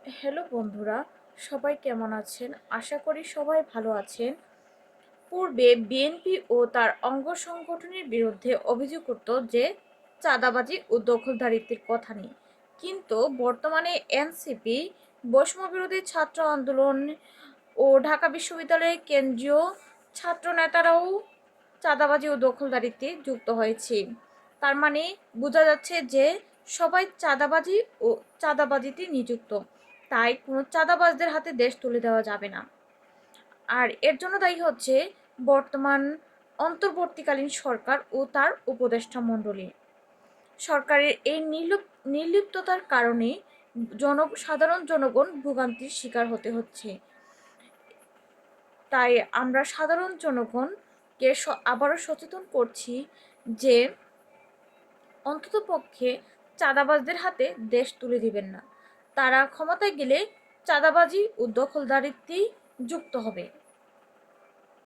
Hello বন্ধুরা, সবাই কেমন আছেন? আশা করি সবাই ভালো আছেন। পূর্বে বিএনপি ও তার অঙ্গ সংগঠনের বিরুদ্ধে অভিযোগ করত যে চাঁদাবাজি ও দখলদারিত্বের কথা নেই, কিন্তু বর্তমানে এনসিপি, বৈষম্যবিরোধী ছাত্র আন্দোলন ও ঢাকা বিশ্ববিদ্যালয়ের কেন্দ্রীয় ছাত্র নেতারাও চাঁদাবাজি ও দখলদারিত্বে যুক্ত হয়েছে। তার মানে বোঝা যাচ্ছে যে সবাই চাঁদাবাজি ও চাঁদাবাজিতে নিযুক্ত। তাই কোনো চাঁদাবাজদের হাতে দেশ তুলে দেওয়া যাবে না। আর এর জন্য দায়ী হচ্ছে বর্তমান অন্তর্বর্তীকালীন সরকার ও তার উপদেষ্টা মণ্ডলী। সরকারের এই নির্লিপ্ততার কারণে সাধারণ জনগণ ভোগান্তির শিকার হতে হচ্ছে। তাই আমরা সাধারণ জনগণকে আবারও সচেতন করছি যে অন্ততপক্ষে চাঁদাবাজদের হাতে দেশ তুলে দিবেন না। তারা ক্ষমতায় গেলে চাঁদাবাজি ও দখলদারিত্বেই যুক্ত হবে।